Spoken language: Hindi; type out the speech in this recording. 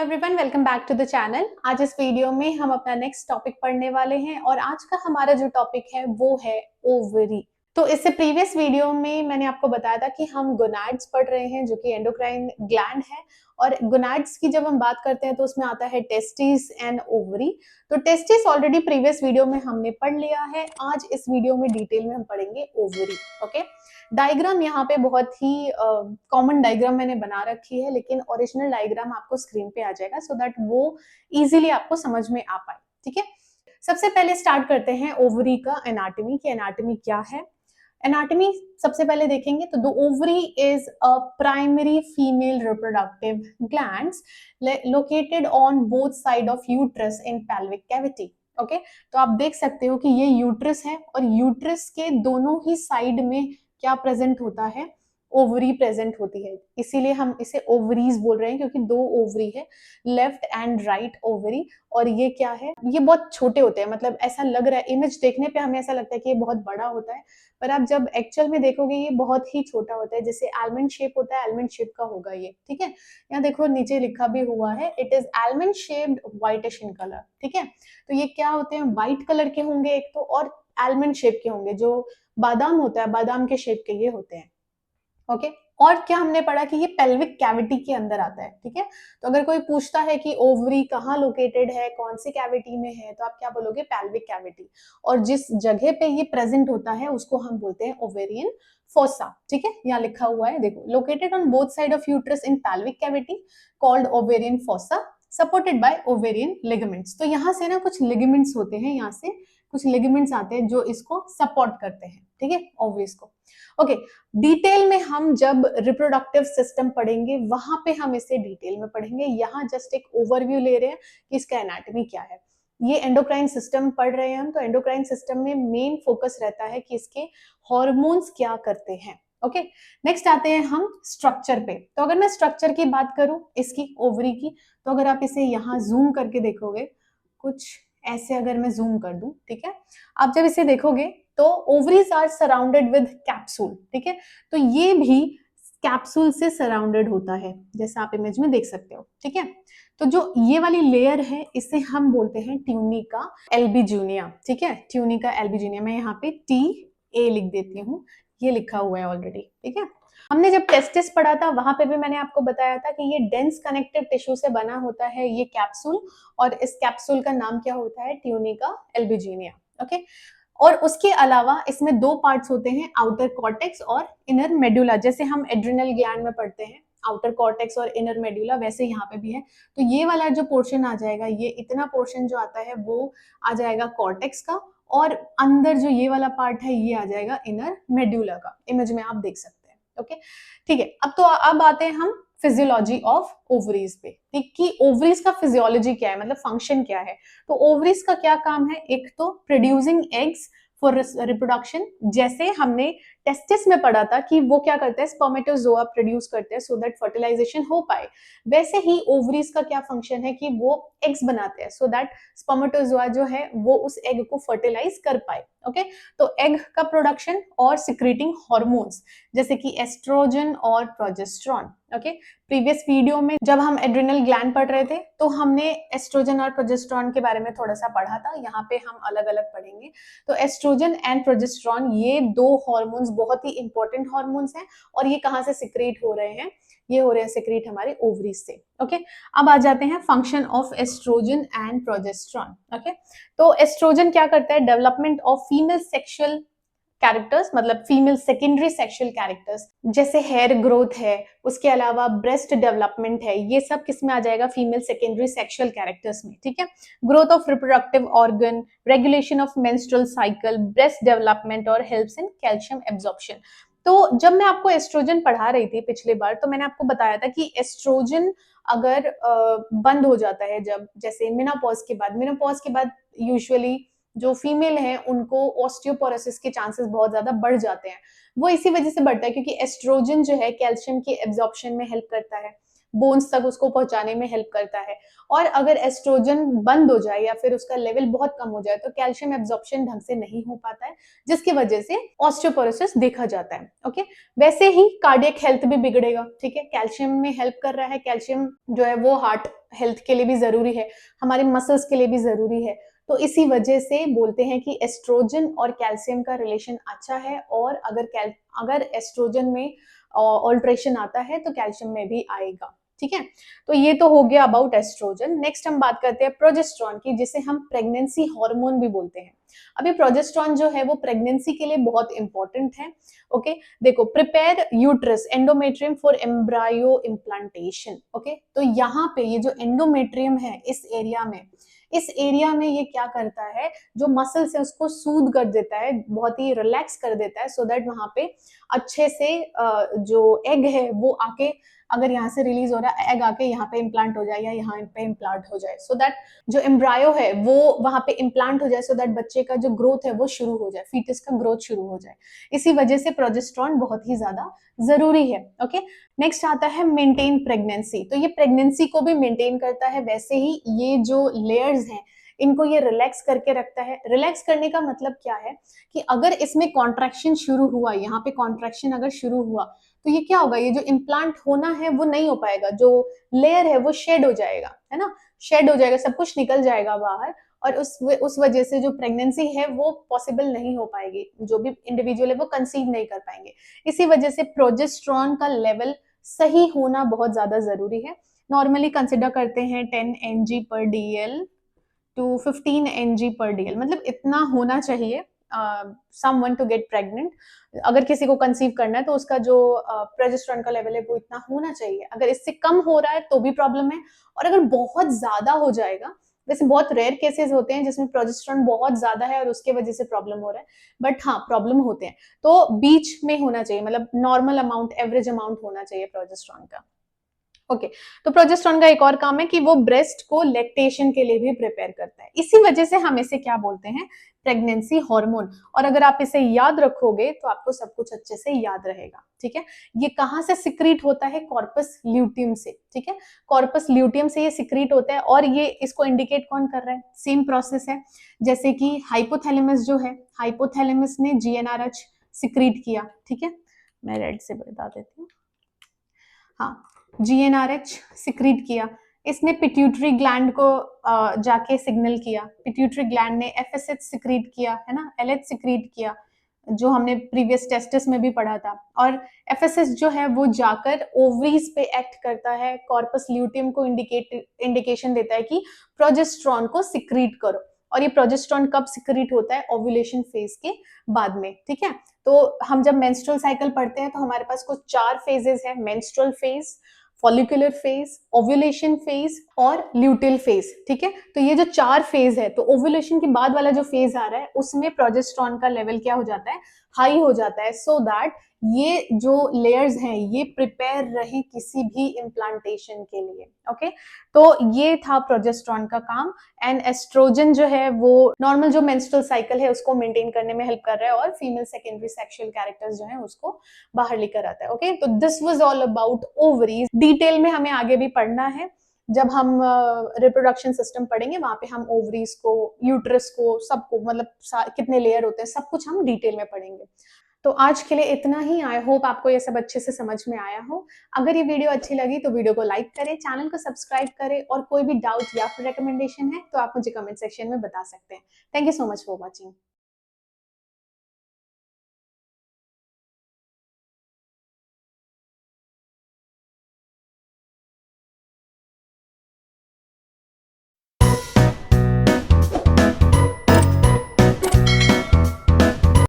Everyone, welcome back to the channel. आज इस वीडियो में हम अपना नेक्स्ट टॉपिक पढ़ने वाले हैं और आज का हमारा जो टॉपिक है वो है ओवरी। तो इससे प्रीवियस वीडियो में मैंने आपको बताया था कि हम गोनाड्स पढ़ रहे हैं जो कि एंडोक्राइन ग्लैंड है। और गोनाड्स की जब हम बात करते हैं तो उसमें आता है टेस्टिस एंड ओवरी। तो टेस्टिस ऑलरेडी प्रीवियस वीडियो में हमने पढ़ लिया है। आज इस वीडियो में डिटेल में हम पढ़ेंगे ओवरी। ओके, डायग्राम यहाँ पे बहुत ही कॉमन डायग्राम मैंने बना रखी है, लेकिन ओरिजिनल डायग्राम आपको स्क्रीन पे आ जाएगा सो दैट वो इजीली आपको समझ में आ पाए। ठीक है, सबसे पहले स्टार्ट करते हैं ओवरी का एनाटॉमी कि एनाटॉमी क्या है। एनाटॉमी सबसे पहले देखेंगे तो the ovary is a primary female reproductive glands located on both side of uterus in pelvic cavity. Okay, तो आप देख सकते हो कि ये यूट्रस है और यूट्रस के दोनों ही साइड में क्या प्रेजेंट होता है, ओवरी प्रेजेंट होती है। इसीलिए हम इसे ओवरीज बोल रहे हैं क्योंकि दो ओवरी है, लेफ्ट एंड राइट ओवरी। और ये क्या है, ये बहुत छोटे होते हैं, मतलब ऐसा लग रहा है इमेज देखने पे हमें ऐसा लगता है कि ये बहुत बड़ा होता है, पर आप जब एक्चुअल में देखोगे ये बहुत ही छोटा होता है। जैसे आलमंड शेप होता है, आलमंड शेप का होगा ये। ठीक है, यहाँ देखो नीचे लिखा भी हुआ है, it is almond shaped whitish in colour. ठीक है, तो ये क्या होते हैं, व्हाइट कलर के होंगे एक तो, और आलमंड शेप के होंगे, जो बादाम होता है बादाम के शेप के ये होते हैं। ओके, और क्या हमने पढ़ा कि ये पेल्विक कैविटी के अंदर आता है। ठीक है, तो अगर कोई पूछता है कि ओवरी कहाँ लोकेटेड है, कौन सी कैविटी में है, तो आप क्या बोलोगे, पेल्विक कैविटी। और जिस जगह पे ये प्रेजेंट होता है उसको हम बोलते हैं ओवेरियन फोसा। ठीक है, यहाँ लिखा हुआ है देखो, located on both side of uterus in pelvic cavity called ovarian fossa supported by ovarian ligaments. तो यहाँ से ना कुछ लिगामेंट्स होते हैं, यहाँ से कुछ लिगामेंट्स आते हैं जो इसको सपोर्ट करते हैं। ठीक है, ओवरीज को। ओके, डिटेल में हम जब रिप्रोडक्टिव सिस्टम पढ़ेंगे वहां पे हम इसे डिटेल में पढ़ेंगे। यहाँ जस्ट एक ओवरव्यू ले रहे हैं कि इसका एनाटॉमी क्या है। ये एंडोक्राइन सिस्टम पढ़ रहे हैं हम, तो एंडोक्राइन सिस्टम में मेन फोकस रहता है कि इसके हॉर्मोन्स क्या करते हैं। ओके, नेक्स्ट आते हैं हम स्ट्रक्चर पे। तो अगर मैं स्ट्रक्चर की बात करूं इसकी ओवरी की, तो अगर आप इसे यहाँ जूम करके देखोगे कुछ ऐसे, अगर मैं जूम कर दूं, ठीक है, आप जब इसे देखोगे तो ovaries are surrounded with capsule. ठीक है, तो ये भी कैप्सूल से सराउंडेड होता है, जैसा आप इमेज में देख सकते हो। ठीक है, तो जो ये वाली लेयर है इसे हम बोलते हैं ट्यूनिका एल्बिजूनिया। ठीक है, ट्यूनिका एल्बिजूनिया, मैं यहाँ पे टी ए लिख देती हूँ, ये लिखा हुआ है ऑलरेडी। ठीक है, हमने जब टेस्टिस पढ़ा था वहां पे भी मैंने आपको बताया था कि ये डेंस कनेक्टिव टिश्यू से बना होता है ये कैप्सूल, और इस कैप्सूल का नाम क्या होता है, ट्यूनिका एल्बिजूनिया। ओके, और उसके अलावा इसमें दो पार्ट्स होते हैं, आउटर कॉर्टेक्स और इनर मेडुला। जैसे हम एड्रिनल ग्लैंड में पढ़ते हैं आउटर कॉर्टेक्स और इनर मेडुला, वैसे यहाँ पे भी है। तो ये वाला जो पोर्शन आ जाएगा, ये इतना पोर्शन जो आता है वो आ जाएगा कॉर्टेक्स का, और अंदर जो ये वाला पार्ट है ये आ जाएगा इनर मेडुला का। इमेज में आप देख सकते हैं। ओके, ठीक है, अब आते हैं हम फिजियोलॉजी ऑफ ओवरीज पे, ठीक, कि ओवरीज का फिजियोलॉजी क्या है, मतलब फंक्शन क्या है। तो ओवरीज का क्या काम है, एक तो प्रोड्यूसिंग एग्स फॉर रिप्रोडक्शन। जैसे हमने टेस्टिस में पढ़ा था कि वो क्या करते हैं, स्पर्मेटोजोआ प्रोड्यूस करते हैं सो दैट फर्टिलाइजेशन हो पाए, वैसे ही ओवरीज का क्या फंक्शन है कि वो एग्स बनाते हैं सो दैट स्पर्मेटोजोआ जो है वो उस एग को फर्टिलाइज कर पाए। ओके, तो एग का प्रोडक्शन और सिक्रीटिंग हार्मोन्स जैसे कि एस्ट्रोजन और प्रोजेस्टेरॉन। ओके, प्रीवियस वीडियो में जब हम एड्रिनल ग्लैंड पढ़ रहे थे तो हमने एस्ट्रोजन और प्रोजेस्टेरॉन के बारे में थोड़ा सा पढ़ा था, यहाँ पे हम अलग अलग पढ़ेंगे। तो एस्ट्रोजन एंड प्रोजेस्टेरॉन ये दो हार्मोन्स बहुत ही इंपॉर्टेंट हार्मोन्स हैं, और ये कहाँ से सिक्रीट हो रहे हैं, ये हो रहे हैं सिक्रीट हमारे ओवरीज से। ओके, अब आ जाते हैं function of oestrogen and progesterone. Okay, तो एस्ट्रोजन क्या करता है, development of female sexual characters, मतलब फीमेल सेकेंडरी सेक्सुअल कैरेक्टर्स, जैसे हेयर ग्रोथ है, उसके अलावा ब्रेस्ट डेवलपमेंट है, ये सब किस में आ जाएगा, फीमेल सेकेंडरी सेक्सुअल कैरेक्टर्स में। ठीक है, growth of reproductive organ, regulation of menstrual cycle, breast development और हेल्प्स इन कैल्शियम एब्जॉर्प्शन। तो जब मैं आपको एस्ट्रोजन पढ़ा रही थी पिछले बार, तो मैंने आपको बताया था कि एस्ट्रोजन अगर बंद हो जाता है, जब जैसे मेनोपॉज के बाद यूजुअली जो फीमेल है उनको ऑस्टियोपोरोसिस के चांसेस बहुत ज्यादा बढ़ जाते हैं। वो इसी वजह से बढ़ता है क्योंकि एस्ट्रोजन जो है कैल्शियम के एब्जॉर्प्शन में हेल्प करता है, बोन्स तक उसको पहुंचाने में हेल्प करता है। और अगर एस्ट्रोजन बंद हो जाए या फिर उसका लेवल बहुत कम हो जाए तो कैल्शियम एब्जॉर्प्शन ढंग से नहीं हो पाता है, जिसकी वजह से ऑस्टियोपोरोसिस देखा जाता है। ओके, वैसे ही कार्डियक हेल्थ भी बिगड़ेगा। ठीक है, कैल्शियम में हेल्प कर रहा है, कैल्शियम जो है वो हार्ट हेल्थ के लिए भी जरूरी है, हमारे मसल्स के लिए भी जरूरी है। तो इसी वजह से बोलते हैं कि एस्ट्रोजन और कैल्शियम का रिलेशन अच्छा है, और अगर एस्ट्रोजन में ऑल्ट्रेशन आता है तो कैल्शियम में भी आएगा। ठीक है, तो ये तो हो गया अबाउट एस्ट्रोजन। नेक्स्ट हम बात करते हैं प्रोजेस्टेरॉन की, जिसे हम प्रेगनेंसी हार्मोन भी बोलते हैं। अभी प्रोजेस्टेरॉन जो है वो प्रेगनेंसी के लिए बहुत इंपॉर्टेंट है। ओके, देखो, prepare uterus endometrium for embryo implantation. Okay, तो यहाँ पे ये जो एंडोमेट्रियम है इस एरिया में ये क्या करता है, जो मसल्स है उसको सूद कर देता है, बहुत ही रिलैक्स कर देता है, सो दैट वहां पे अच्छे से जो एग है वो आके, अगर यहाँ से रिलीज हो रहा है एग, आके यहाँ पे इम्प्लांट हो जाए या यहाँ पे इम्प्लांट हो जाए, सो दैट जो एम्ब्रायो है वो वहां पे इम्प्लांट हो जाए, सो दैट बच्चे का जो ग्रोथ है वो शुरू हो जाए, फीटस का ग्रोथ शुरू हो जाए। इसी वजह से प्रोजेस्टेरॉन बहुत ही ज्यादा जरूरी है। ओके, नेक्स्ट आता है मेंटेन प्रेगनेंसी। तो ये प्रेगनेंसी को भी मेंटेन करता है, वैसे ही ये जो लेयर्स हैं इनको ये रिलैक्स करके रखता है। रिलैक्स करने का मतलब क्या है कि अगर इसमें कॉन्ट्रैक्शन शुरू हुआ, यहाँ पे कॉन्ट्रैक्शन अगर शुरू हुआ तो ये क्या होगा, ये जो इम्प्लांट होना है वो नहीं हो पाएगा, जो लेयर है वो शेड हो जाएगा, है ना, शेड हो जाएगा, सब कुछ निकल जाएगा बाहर, और उस वजह से जो प्रेगनेंसी है वो पॉसिबल नहीं हो पाएगी, जो भी इंडिविजुअल है वो कंसीव नहीं कर पाएंगे। इसी वजह से प्रोजेस्टेरॉन का लेवल सही होना बहुत ज्यादा जरूरी है। नॉर्मली कंसिडर करते हैं 10 mg पर डीएल टू 15 mg पर डीएल, मतलब इतना होना चाहिए समवन टू गेट प्रेग्नेंट। अगर किसी को कंसीव करना है तो उसका जो प्रोजेस्टेरॉन का लेवल है वो इतना होना चाहिए। अगर इससे कम हो रहा है तो भी प्रॉब्लम है, और अगर बहुत ज्यादा हो जाएगा, वैसे बहुत रेयर केसेस होते हैं जिसमें प्रोजेस्टेरॉन बहुत ज्यादा है और उसके वजह से प्रॉब्लम हो रहा है, बट हाँ प्रॉब्लम होते हैं, तो बीच में होना चाहिए, मतलब नॉर्मल अमाउंट, एवरेज अमाउंट होना चाहिए प्रोजेस्टेरॉन का। ओके, तो प्रोजेस्टेरॉन का एक और काम है कि वो ब्रेस्ट को लैक्टेशन के लिए भी प्रिपेयर करता है, इसी वजह से हम इसे क्या बोलते हैं, प्रेगनेंसी हार्मोन। और अगर आप इसे याद रखोगे तो आपको सब कुछ अच्छे से याद रहेगा। ठीक है, ये कहाँ से सिक्रीट होता है, कॉर्पस ल्यूटियम से। ठीक है, कॉर्पस ल्यूटियम से ये सिक्रीट होता है, और ये इसको इंडिकेट कौन कर रहा है, सेम प्रोसेस है जैसे कि हाइपोथैलेमस जो है, हाइपोथैलेमस ने जीएनआरएच सिक्रीट किया। ठीक है, मैं रेड से बता देती हूँ, हाँ, जीएनआरएच सिक्रीट किया, इसने पिट्यूटरी ग्लैंड को जाके सिग्नल किया, पिट्यूटरी ग्लैंड ने एफएसएच सिक्रीट किया, है ना, एलएच सिक्रीट किया, जो हमने प्रीवियस टेस्टिस में भी पढ़ा था। और एफएसएच जो है वो जाकर ओवरीज पे एक्ट करता है, कॉर्पस ल्यूटियम को इंडिकेशन देता है कि प्रोजेस्टेरॉन को सिक्रीट करो। और ये प्रोजेस्टेरॉन कब सिक्रीट होता है, ओव्यूलेशन फेज के बाद में। ठीक है, तो हम जब मेंस्ट्रुअल साइकिल पढ़ते हैं तो हमारे पास कुछ 4 फेजेस है, menstrual phase, follicular phase, ovulation phase और ल्यूटिल फेज। ठीक है, तो ये जो 4 फेज है, तो ओव्यूलेशन के बाद वाला जो फेज आ रहा है उसमें प्रोजेस्टेरॉन का लेवल क्या हो जाता है, हाई हो जाता है, सो दैट ये जो लेयर्स हैं ये प्रिपेयर रहे किसी भी इम्प्लांटेशन के लिए। ओके, तो ये था प्रोजेस्टेरॉन का काम। एंड एस्ट्रोजन जो है वो नॉर्मल जो मेंस्ट्रुअल साइकिल है उसको मेंटेन करने में हेल्प कर रहा है, और फीमेल सेकेंडरी सेक्सुअल कैरेक्टर्स जो है उसको बाहर लेकर आता है। ओके, तो this was all about ovaries. Detail में हमें आगे भी पढ़ना है, जब हम रिप्रोडक्शन सिस्टम पढ़ेंगे वहां पे हम ओवरीज को, यूट्रस को, सबको, मतलब कितने लेयर होते हैं सब कुछ हम डिटेल में पढ़ेंगे। तो आज के लिए इतना ही। आई होप आपको ये सब अच्छे से समझ में आया हो। अगर ये वीडियो अच्छी लगी तो वीडियो को लाइक करें, चैनल को सब्सक्राइब करें, और कोई भी डाउट या फिर रिकमेंडेशन है तो आप मुझे कमेंट सेक्शन में बता सकते हैं। Thank you so much for watching.